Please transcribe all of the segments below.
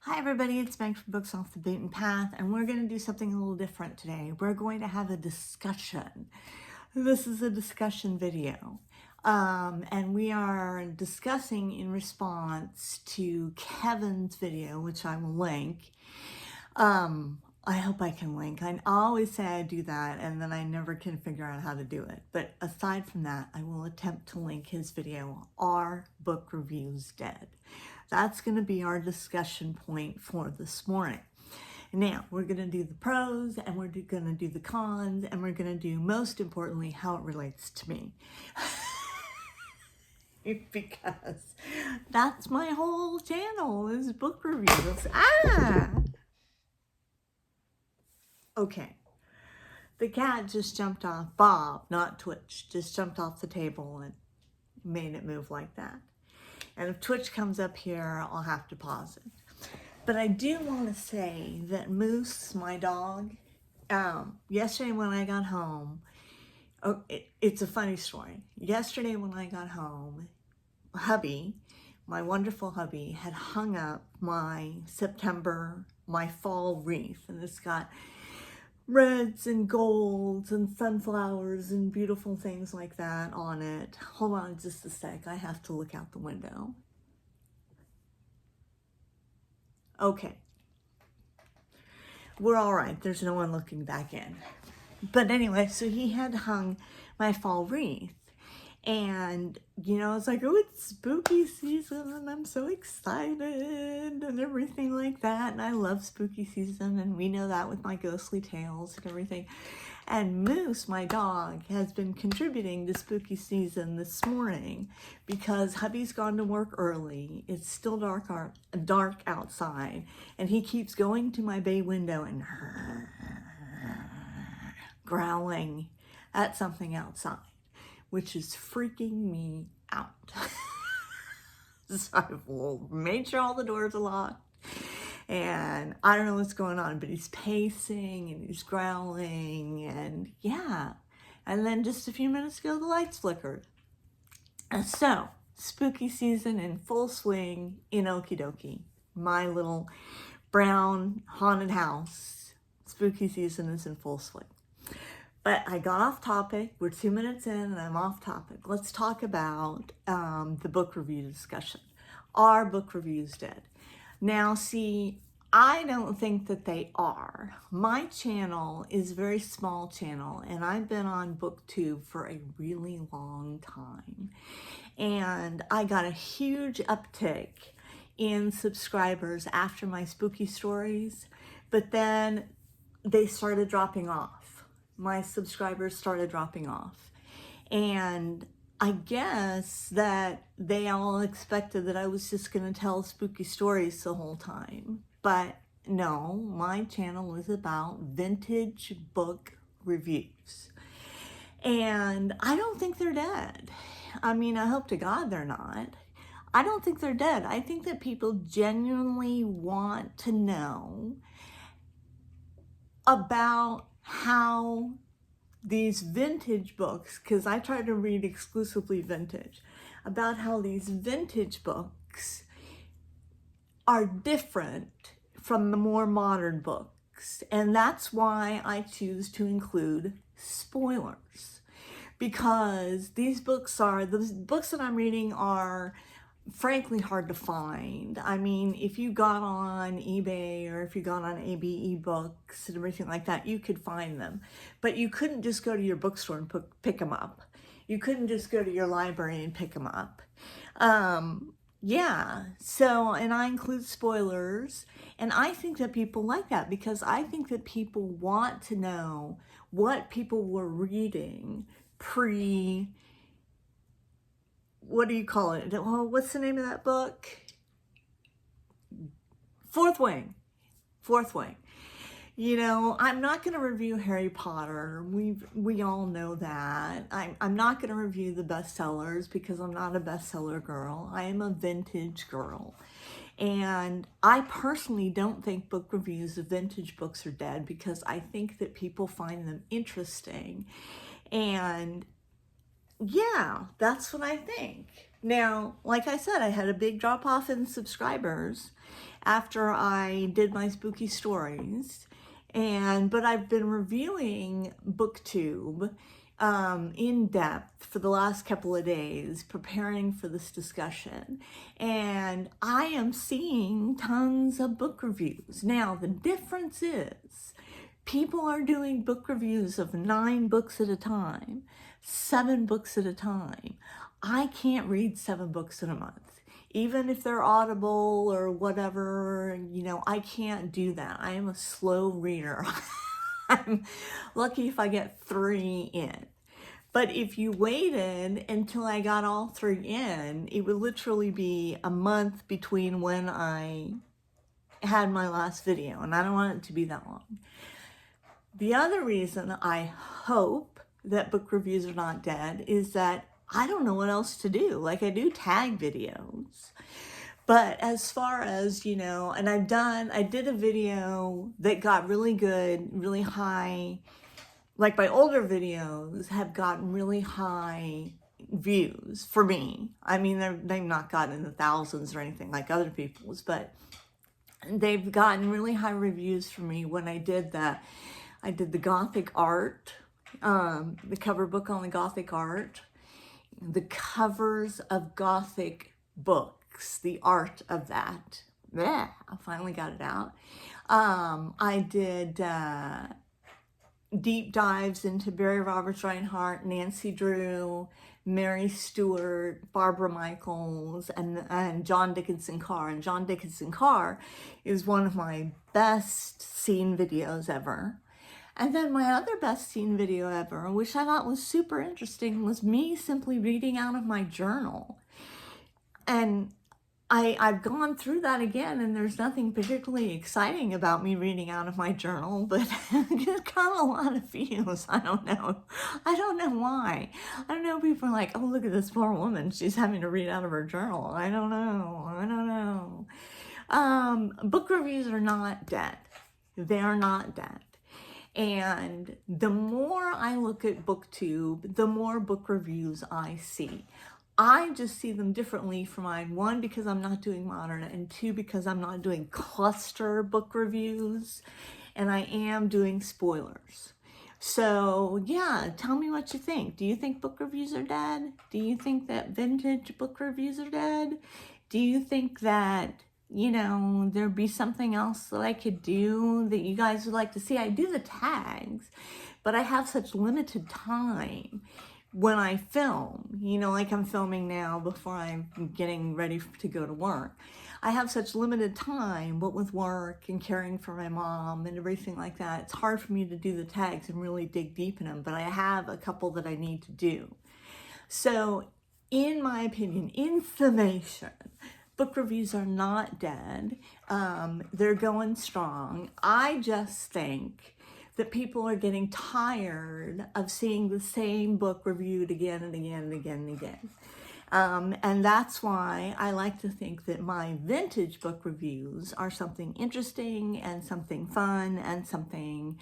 Hi everybody, it's Meg from Books Off the Beaten Path, and we're going to do something a little different today. We're going to have a discussion. This is a discussion video, and we are discussing in response to Kevin's video, which I will link. I hope I can link. I always say I do that, and then I never can figure out how to do it. But aside from that, I will attempt to link his video, Are Book Reviews Dead? That's going to be our discussion point for this morning. Now, we're going to do the pros, and we're going to do the cons, and we're going to do, most importantly, how it relates to me. Because that's my whole channel, is book reviews. Okay. The cat just jumped off, Bob, not Twitch, just jumped off the table and made it move like that. And if Twitch comes up here, I'll have to pause it. But I do want to say that Moose, my dog, yesterday when I got home, it's a funny story. Yesterday when I got home, hubby, my wonderful hubby, had hung up my fall wreath. And it's got reds and golds and sunflowers and beautiful things like that on it. Hold on just a sec. I have to look out the window. Okay. We're all right. There's no one looking back in. But anyway, so he had hung my fall wreath. And, you know, it's like, oh, it's spooky season and I'm so excited and everything like that. And I love spooky season, and we know that with my ghostly tales and everything. And Moose, my dog, has been contributing to spooky season this morning because hubby's gone to work early. It's still dark outside, and he keeps going to my bay window and growling at something outside, which is freaking me out. So I've made sure all the doors are locked, and I don't know what's going on, but he's pacing and he's growling, and yeah. And then just a few minutes ago, the lights flickered. And so, spooky season in full swing in Okie Dokie, my little brown haunted house. Spooky season is in full swing. But I got off topic. We're 2 minutes in and I'm off topic. Let's talk about the book review discussion. Are book reviews dead? Now, see, I don't think that they are. My channel is a very small channel, and I've been on BookTube for a really long time. And I got a huge uptick in subscribers after my spooky stories, but then they started dropping off. My subscribers started dropping off. And I guess that they all expected that I was just going to tell spooky stories the whole time. But no, my channel is about vintage book reviews. And I don't think they're dead. I mean, I hope to God they're not. I don't think they're dead. I think that people genuinely want to know about how these vintage books, because I try to read exclusively vintage, about how these vintage books are different from the more modern books. And that's why I choose to include spoilers, because the books that I'm reading are frankly hard to find. I mean, if you got on eBay or if you got on ABE Books and everything like that, you could find them. But you couldn't just go to your bookstore and pick them up. You couldn't just go to your library and pick them up. Yeah, so, and I include spoilers, and I think that people like that because I think that people want to know what people were reading what do you call it? Oh, what's the name of that book? Fourth Wing. You know, I'm not going to review Harry Potter. We all know that. I'm not going to review the bestsellers because I'm not a bestseller girl. I am a vintage girl. And I personally don't think book reviews of vintage books are dead because I think that people find them interesting. And yeah, that's what I think. Now, like I said, I had a big drop off in subscribers, after I did my spooky stories. But I've been reviewing BookTube in depth for the last couple of days, preparing for this discussion. And I am seeing tons of book reviews. Now, the difference is people are doing book reviews of 9 books at a time, 7 books at a time. I can't read 7 books in a month. Even if they're Audible or whatever, you know, I can't do that. I am a slow reader. I'm lucky if I get 3 in. But if you waited until I got all 3 in, it would literally be a month between when I had my last video, and I don't want it to be that long. The other reason I hope that book reviews are not dead is that I don't know what else to do. Like, I do tag videos, but as far as, you know, and I did a video that got really good, really high, like my older videos have gotten really high views for me. I mean, they've not gotten in the thousands or anything like other people's, but they've gotten really high reviews for me when I did the Gothic art, the cover book on the Gothic art, the covers of Gothic books, the art of that. Yeah, I finally got it out. I did deep dives into Barry Roberts Rinehart, Nancy Drew, Mary Stewart, Barbara Michaels, and John Dickinson Carr. And John Dickinson Carr is one of my best seen videos ever. And then my other best seen video ever, which I thought was super interesting, was me simply reading out of my journal. And I've gone through that again, and there's nothing particularly exciting about me reading out of my journal, but it got a lot of views. I don't know why. I don't know, people are like, oh, look at this poor woman, she's having to read out of her journal. I don't know. Book reviews are not dead. They are not dead. And the more I look at BookTube, the more book reviews I see. I just see them differently for mine. 1, because I'm not doing modern, and 2, because I'm not doing cluster book reviews, and I am doing spoilers. So yeah, tell me what you think. Do you think book reviews are dead? Do you think that vintage book reviews are dead? Do you think that, you know, there'd be something else that I could do that you guys would like to see? I do the tags, but I have such limited time when I film, you know, like I'm filming now before I'm getting ready to go to work. I have such limited time, what with work and caring for my mom and everything like that. It's hard for me to do the tags and really dig deep in them, but I have a couple that I need to do. So in my opinion, in summation, book reviews are not dead. They're going strong. I just think that people are getting tired of seeing the same book reviewed again and again and again and again. And that's why I like to think that my vintage book reviews are something interesting and something fun and something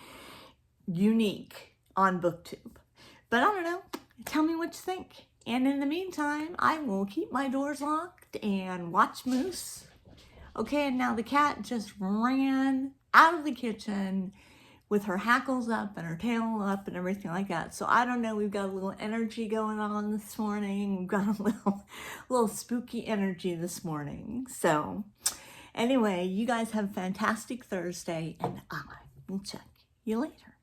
unique on BookTube. But I don't know, tell me what you think. And in the meantime, I will keep my doors locked and watch Moose. Okay, and now the cat just ran out of the kitchen with her hackles up and her tail up and everything like that. So I don't know, we've got a little energy going on this morning. We've got a little spooky energy this morning. So anyway, you guys have a fantastic Thursday, and I will check you later.